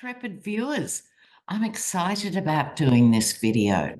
Intrepid viewers, I'm excited about doing this video.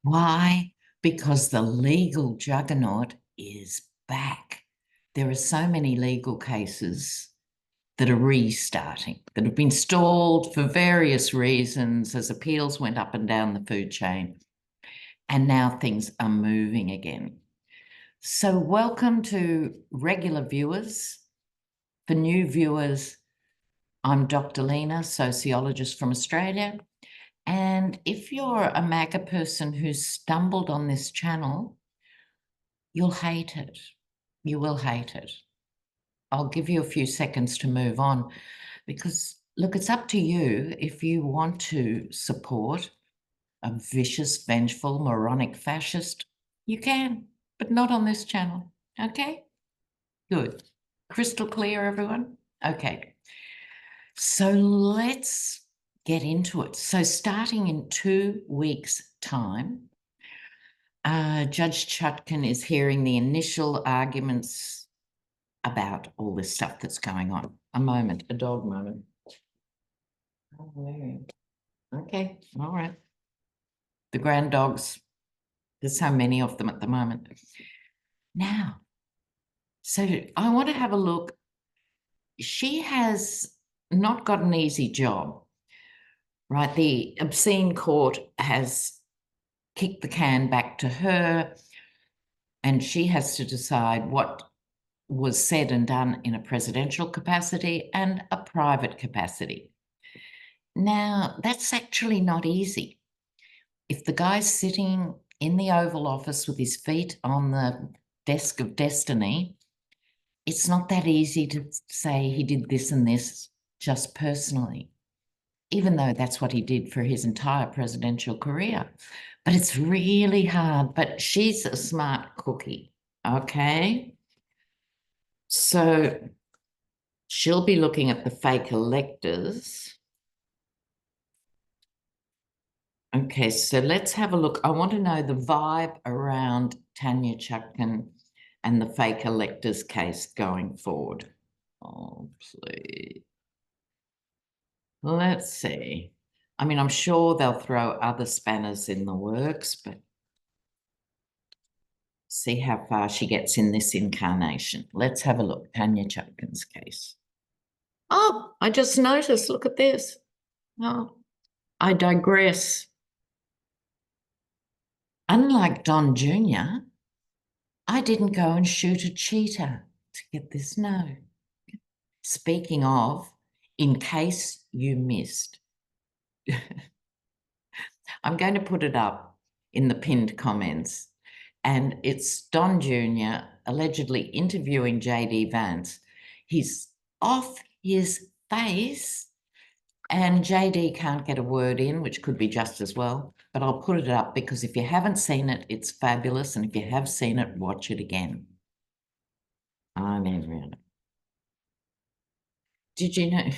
Why? Because the legal juggernaut is back. There are so many legal cases that are restarting, that have been stalled for various reasons as appeals went up and down the food chain, and now things are moving again. So welcome to regular viewers. For new viewers, I'm Dr. Lena, sociologist from Australia. And if you're a MAGA person who's stumbled on this channel, you'll hate it. You will hate it. I'll give you a few seconds to move on because, look, it's up to you if you want to support a vicious, vengeful, moronic fascist. You can, but not on this channel. Okay? Good. Crystal clear, everyone? Okay. So let's get into it. So starting in 2 weeks' time, Judge Chutkan is hearing the initial arguments about all this stuff that's going on. A moment, a dog moment. Oh, okay, all right. The grand dogs, there's so many of them at the moment. Now, so I want to have a look. She has not got an easy job, right? The obscene court has kicked the can back to her, and she has to decide what was said and done in a presidential capacity and a private capacity. Now, that's actually not easy. If the guy's sitting in the Oval Office with his feet on the desk of destiny, it's not that easy to say he did this and this just personally, even though that's what he did for his entire presidential career. But it's really hard. But she's a smart cookie, okay? So she'll be looking at the fake electors. Okay, so let's have a look. I want to know the vibe around Tanya Chutkan and the fake electors case going forward. Oh, please. Let's see. I mean, I'm sure they'll throw other spanners in the works, but see how far she gets in this incarnation. Let's have a look. Tanya Chutkan's case. Oh, I just noticed. Look at this. Oh, I digress. Unlike Don Jr., I didn't go and shoot a cheetah to get this. No. Speaking of, in case you missed, I'm going to put it up in the pinned comments, and it's Don Jr. allegedly interviewing JD Vance. He's off his face, and JD can't get a word in, which could be just as well, but I'll put it up because if you haven't seen it, it's fabulous, and if you have seen it, watch it again. I mean, really. Did you know,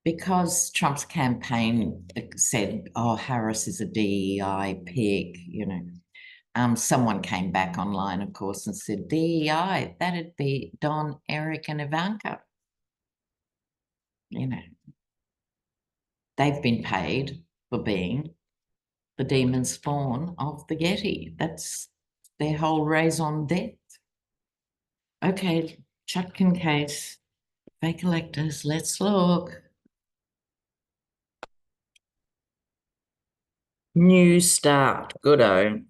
because Trump's campaign said, oh, Harris is a DEI pig, you know, someone came back online, of course, and said, DEI, that'd be Don, Eric, and Ivanka. You know, they've been paid for being the demon spawn of the Getty. That's their whole raison d'etre. Okay, Chutkan case, fake electors, let's look. New start, good-o.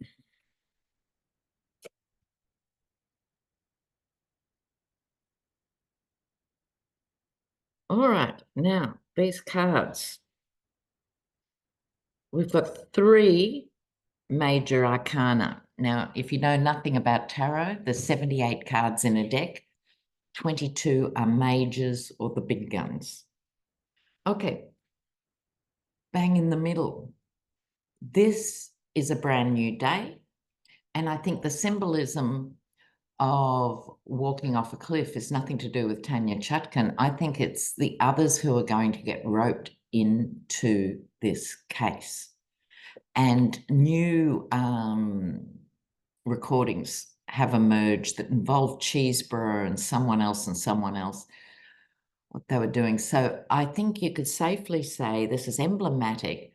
All right, now these cards. We've got 3 major arcana. Now, if you know nothing about tarot, there's 78 cards in a deck. 22 are majors or the big guns. Okay, bang in the middle. This is a brand new day, and I think the symbolism of walking off a cliff is nothing to do with Tanya Chutkan. I think it's the others who are going to get roped into this case. And new recordings have emerged that involve Cheeseborough and someone else and someone else. what they were doing. So I think you could safely say this is emblematic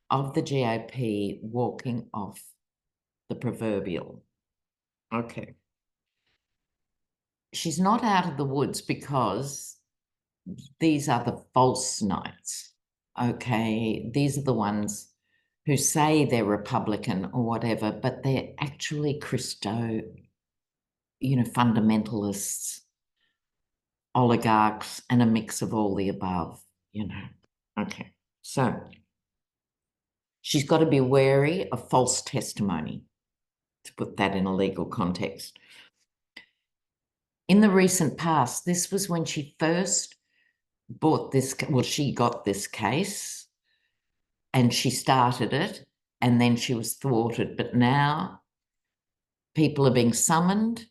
of the GOP walking off the proverbial. Okay. She's not out of the woods because these are the false knights. Okay. These are the ones who say they're Republican or whatever, but they're actually fundamentalists, oligarchs, and a mix of all the above, Okay. So she's got to be wary of false testimony, to put that in a legal context. In the recent past, this was when she first she got this case and she started it and then she was thwarted. But now people are being summoned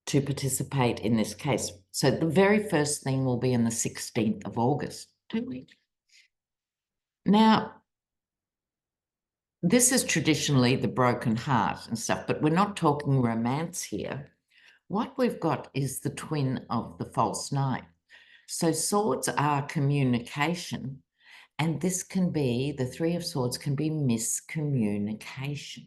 to participate in this case. So the very first thing will be on the 16th of August, 2 weeks. Now, this is traditionally the broken heart and stuff, but we're not talking romance here. What we've got is the twin of the false knight. So swords are communication, and this can be, the Three of Swords can be miscommunication.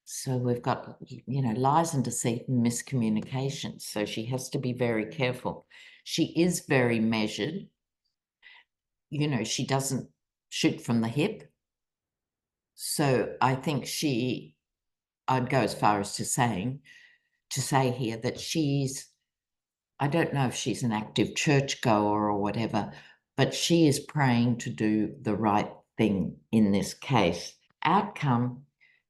So we've got, lies and deceit and miscommunication. So she has to be very careful. She is very measured. She doesn't shoot from the hip. So I think I'd go as far as to say here that I don't know if she's an active churchgoer or whatever, but she is praying to do the right thing in this case. Outcome,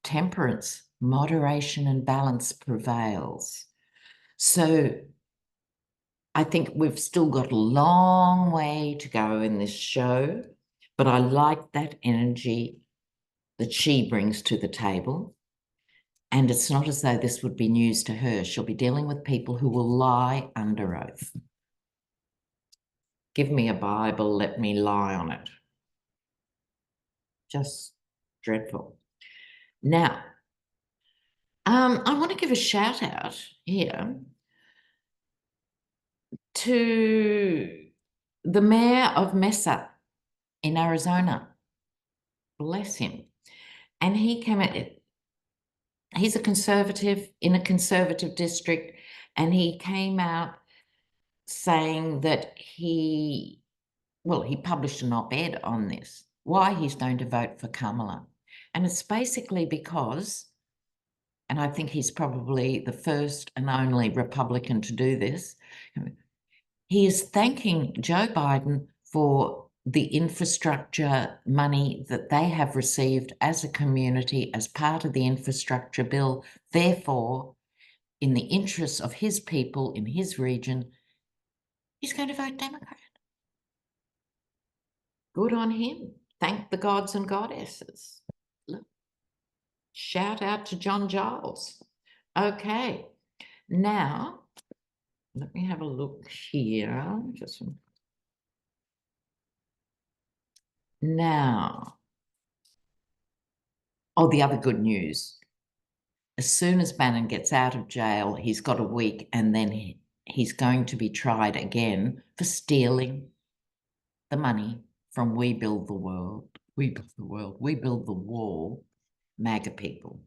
temperance, moderation and balance prevails. So I think we've still got a long way to go in this show, but I like that energy that she brings to the table. And it's not as though this would be news to her. She'll be dealing with people who will lie under oath. Give me a Bible, let me lie on it. Just dreadful. Now, I want to give a shout out here to the mayor of Mesa in Arizona. Bless him. And he came in, he's a conservative in a conservative district, and he came out saying that he published an op-ed on this, why he's going to vote for Kamala. And it's basically because, and I think he's probably the first and only Republican to do this, he is thanking Joe Biden for the infrastructure money that they have received as a community as part of the infrastructure bill. Therefore, in the interests of his people in his region, he's going to vote Democrat. Good on him. Thank the gods and goddesses. Look. Shout out to John Giles. Okay. Now, let me have a look here. Now, the other good news. As soon as Bannon gets out of jail, he's got a week, and then he's going to be tried again for stealing the money from We Build the World, We Build the Wall, MAGA people.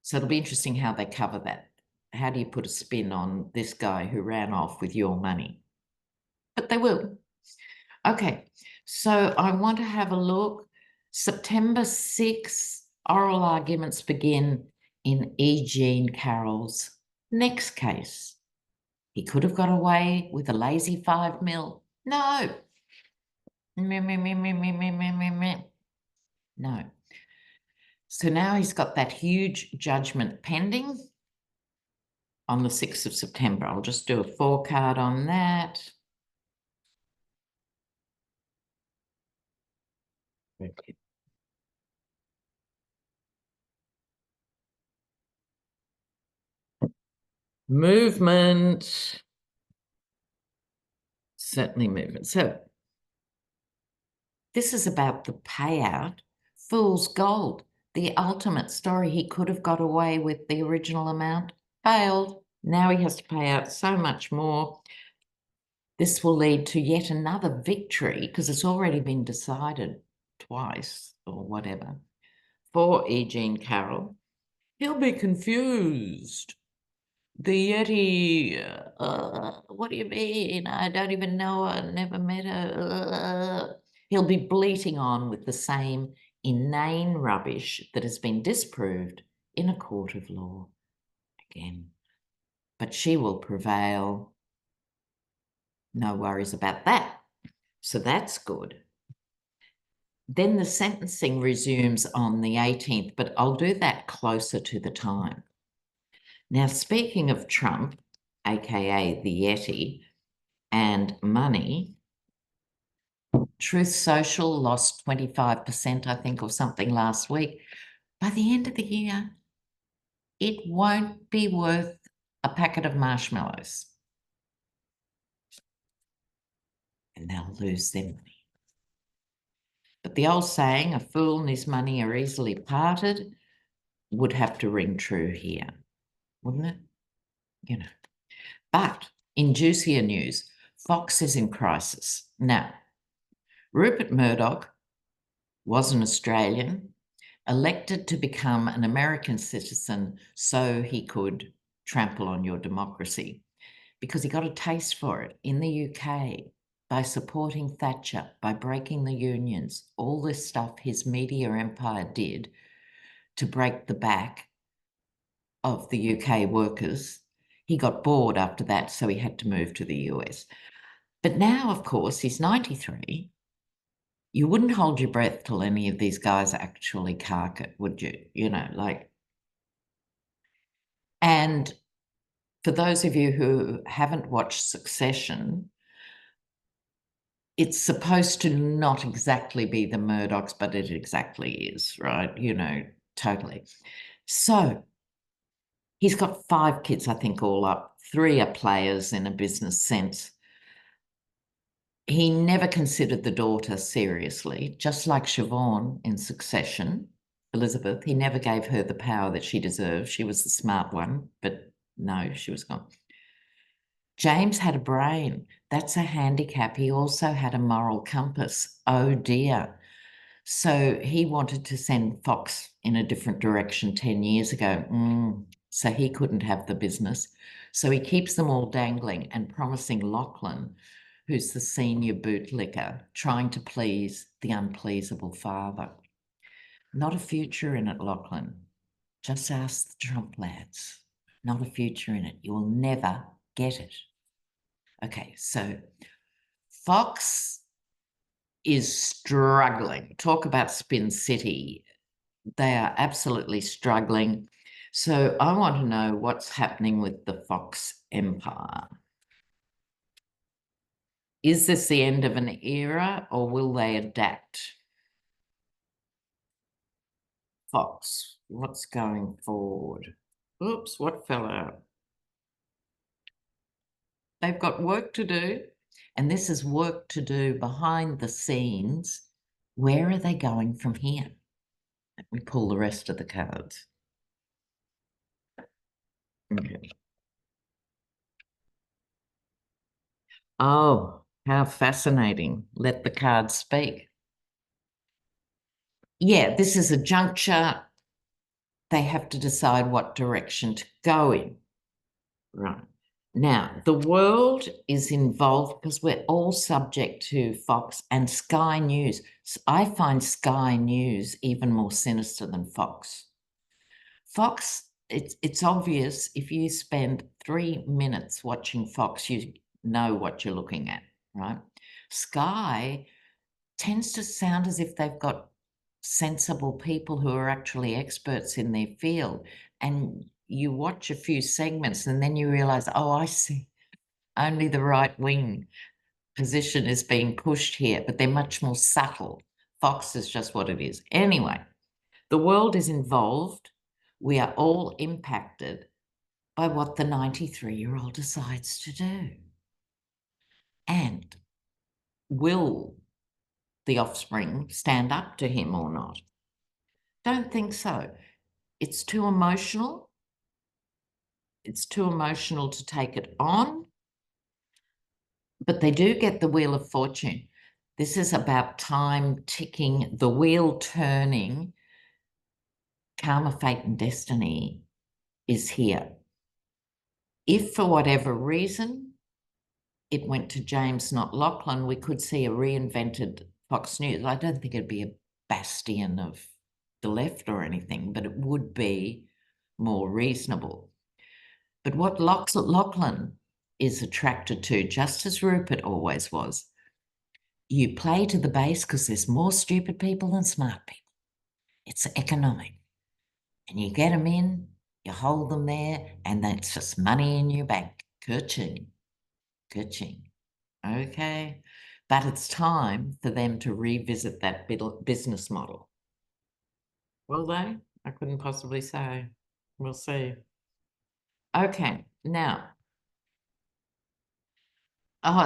So it'll be interesting how they cover that. How do you put a spin on this guy who ran off with your money? But they will. Okay, so I want to have a look. September 6th, oral arguments begin in E. Jean Carroll's next case. He could have got away with a lazy $5 million. No. No. So now he's got that huge judgment pending on the 6th of September. I'll just do a 4-card on that. Okay. Movement. Certainly movement. So this is about the payout. Fool's gold. The ultimate story. He could have got away with the original amount. Failed. Now he has to pay out so much more. This will lead to yet another victory, because it's already been decided twice or whatever, for E. Jean Carroll. He'll be confused. The Yeti, what do you mean? I don't even know her, never met her. He'll be bleating on with the same inane rubbish that has been disproved in a court of law again. But she will prevail. No worries about that. So that's good. Then the sentencing resumes on the 18th, but I'll do that closer to the time. Now, speaking of Trump, aka the Yeti, and money, Truth Social lost 25%, I think, or something last week. By the end of the year, it won't be worth a packet of marshmallows. And they'll lose their money. But the old saying, a fool and his money are easily parted, would have to ring true here, wouldn't it? You know. But in juicier news, Fox is in crisis. Now, Rupert Murdoch was an Australian, elected to become an American citizen so he could trample on your democracy, because he got a taste for it in the UK by supporting Thatcher, by breaking the unions, all this stuff his media empire did to break the back of the UK workers. He got bored after that, so he had to move to the US. But now, of course, he's 93. You wouldn't hold your breath till any of these guys actually cark it, would you? You know, like. And for those of you who haven't watched Succession, it's supposed to not exactly be the Murdochs, but it exactly is, right? You know, totally. So he's got 5 kids, I think, all up. 3 are players in a business sense. He never considered the daughter seriously, just like Siobhan in Succession, Elizabeth. He never gave her the power that she deserved. She was the smart one, but no, she was gone. James had a brain. That's a handicap. He also had a moral compass. Oh dear. So he wanted to send Fox in a different direction 10 years ago. So he couldn't have the business. So he keeps them all dangling and promising Lachlan, who's the senior bootlicker, trying to please the unpleasable father. Not a future in it, Lachlan. Just ask the Trump lads. Not a future in it. You will never get it. Okay, so Fox is struggling. Talk about Spin City. They are absolutely struggling. So I want to know what's happening with the Fox empire. Is this the end of an era, or will they adapt? Fox, what's going forward? Oops, what fell out? They've got work to do, and this is work to do behind the scenes. Where are they going from here? Let me pull the rest of the cards. Okay. Oh, how fascinating. Let the cards speak. Yeah, this is a juncture. They have to decide what direction to go in. Right. Now, the world is involved because we're all subject to Fox and Sky News. I find Sky News even more sinister than Fox. Fox, it's obvious if you spend 3 minutes watching Fox, you know what you're looking at, right? Sky tends to sound as if they've got sensible people who are actually experts in their field. And you watch a few segments and then you realize, oh, I see, only the right wing position is being pushed here, but they're much more subtle. Fox is just what it is. Anyway, the world is involved. We are all impacted by what the 93-year-old decides to do. And will the offspring stand up to him or not? Don't think so. It's too emotional. It's too emotional to take it on. But they do get the Wheel of Fortune. This is about time ticking, the wheel turning. Karma, fate, and destiny is here. If for whatever reason it went to James, not Lachlan, we could see a reinvented Fox News. I don't think it'd be a bastion of the left or anything, but it would be more reasonable. But what Lachlan is attracted to, just as Rupert always was, you play to the base because there's more stupid people than smart people. It's economic. And you get them in, you hold them there, and that's just money in your bank. Ka-ching. Ka-ching. Okay. But it's time for them to revisit that business model. Will they? I couldn't possibly say. We'll see. Okay. Now,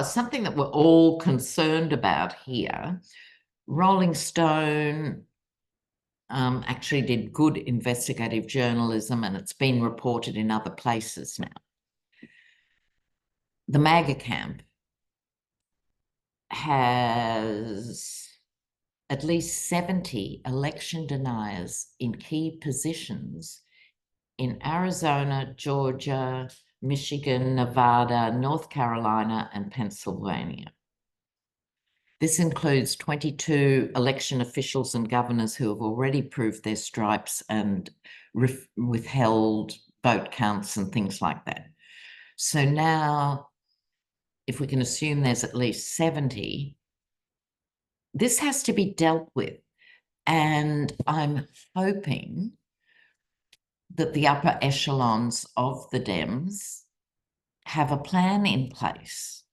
something that we're all concerned about here. Rolling Stone actually did good investigative journalism, and it's been reported in other places now. The MAGA camp has at least 70 election deniers in key positions in Arizona, Georgia, Michigan, Nevada, North Carolina, and Pennsylvania. This includes 22 election officials and governors who have already proved their stripes and withheld vote counts and things like that. So now, if we can assume there's at least 70, this has to be dealt with. And I'm hoping that the upper echelons of the Dems have a plan in place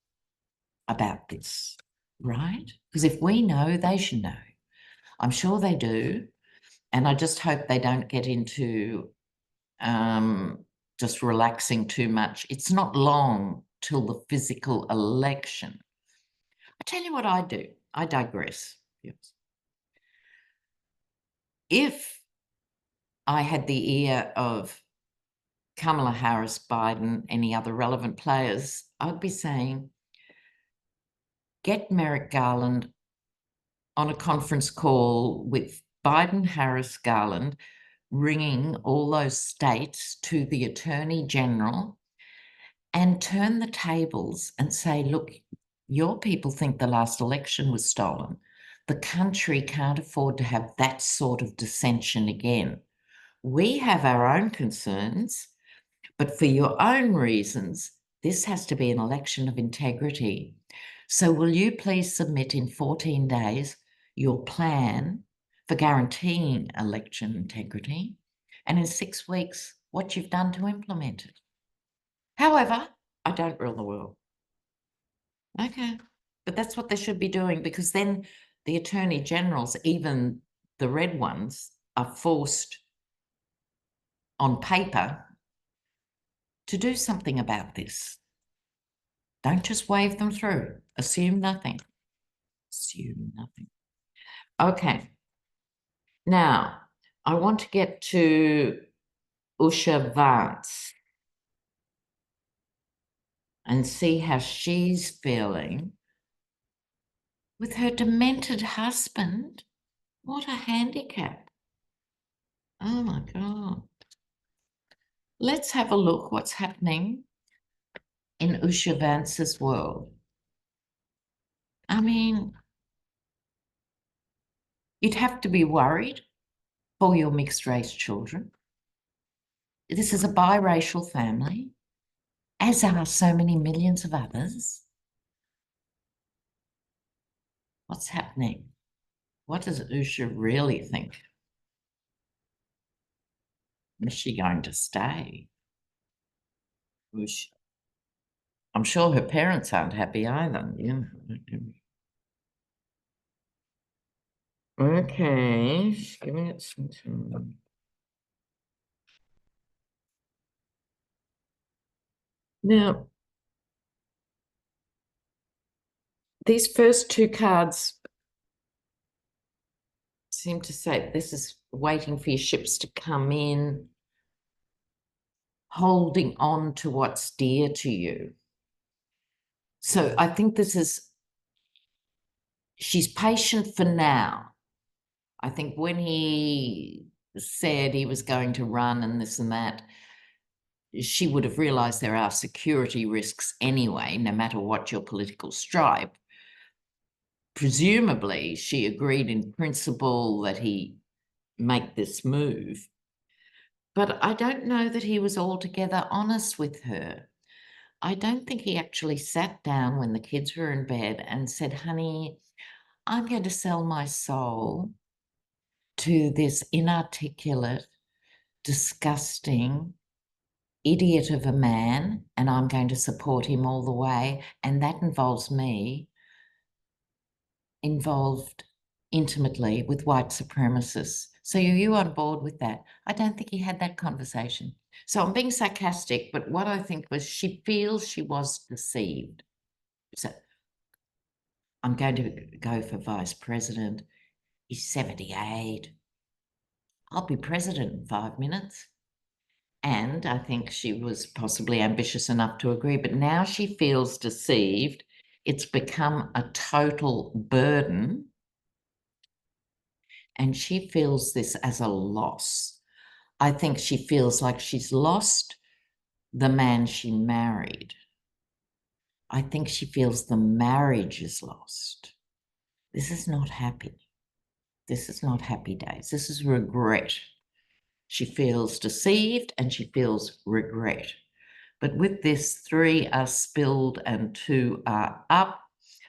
about this, right? Because if we know, they should know. I'm sure they do. And I just hope they don't get into just relaxing too much. It's not long till the physical election. I tell you what I do. I digress. Yes. If I had the ear of Kamala Harris, Biden, any other relevant players, I'd be saying, get Merrick Garland on a conference call with Biden, Harris, Garland, ringing all those states to the Attorney General and turn the tables and say, look, your people think the last election was stolen. The country can't afford to have that sort of dissension again. We have our own concerns, but for your own reasons, this has to be an election of integrity. So will you please submit in 14 days your plan for guaranteeing election integrity, and in 6 weeks, what you've done to implement it? However, I don't rule the world. Okay, but that's what they should be doing, because then the attorney generals, even the red ones, are forced on paper to do something about this. Don't just wave them through. Assume nothing. Assume nothing. Okay. Now, I want to get to Usha Vance and see how she's feeling with her demented husband. What a handicap. Oh my God. Let's have a look what's happening in Usha Vance's world. I mean, you'd have to be worried for your mixed race children. This is a biracial family, as are so many millions of others. What's happening? What does Usha really think? Is she going to stay? Usha. I'm sure her parents aren't happy either. You know. Okay, giving it some time. Now, these first two cards seem to say this is waiting for your ships to come in, holding on to what's dear to you. So I think she's patient for now. I think when he said he was going to run and this and that, she would have realised there are security risks anyway, no matter what your political stripe. Presumably, she agreed in principle that he make this move. But I don't know that he was altogether honest with her. I don't think he actually sat down when the kids were in bed and said, honey, I'm going to sell my soul to this inarticulate, disgusting idiot of a man, and I'm going to support him all the way. And that involves me involved intimately with white supremacists. So are you on board with that? I don't think he had that conversation. So I'm being sarcastic, but what I think was she feels she was deceived. So I'm going to go for vice president. He's 78. I'll be president in 5 minutes. And I think she was possibly ambitious enough to agree, but now she feels deceived. It's become a total burden. And she feels this as a loss. I think she feels like she's lost the man she married. I think she feels the marriage is lost. This is not happy. This is not happy days. This is regret. She feels deceived and she feels regret. But with this, 3 are spilled and 2 are up.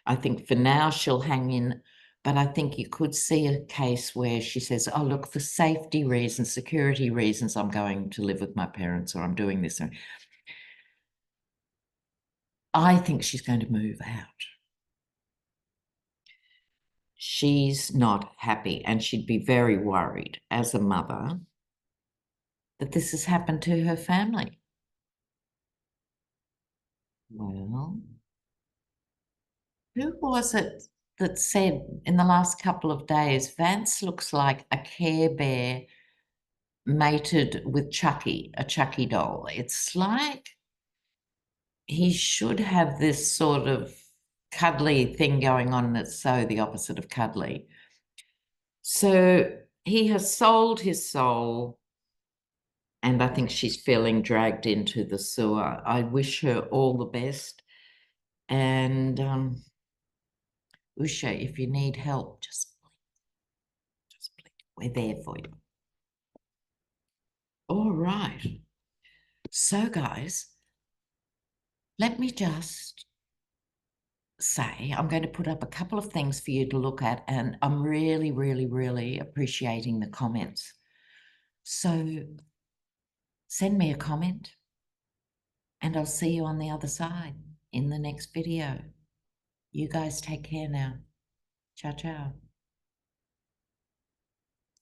I think for now she'll hang in, but I think you could see a case where she says, oh, look, for safety reasons, security reasons, I'm going to live with my parents or I'm doing this. I think she's going to move out. She's not happy, and she'd be very worried as a mother that this has happened to her family. Well, who was it that said in the last couple of days, Vance looks like a Care Bear mated with Chucky, a Chucky doll? It's like he should have this sort of cuddly thing going on that's so the opposite of cuddly. So he has sold his soul, and I think she's feeling dragged into the sewer. I wish her all the best. And Usha, if you need help, just blink. We're there for you. All right. So, guys, let me just say I'm going to put up a couple of things for you to look at, and I'm really, really, really appreciating the comments. So send me a comment, and I'll see you on the other side in the next video. You guys take care now. Ciao, ciao.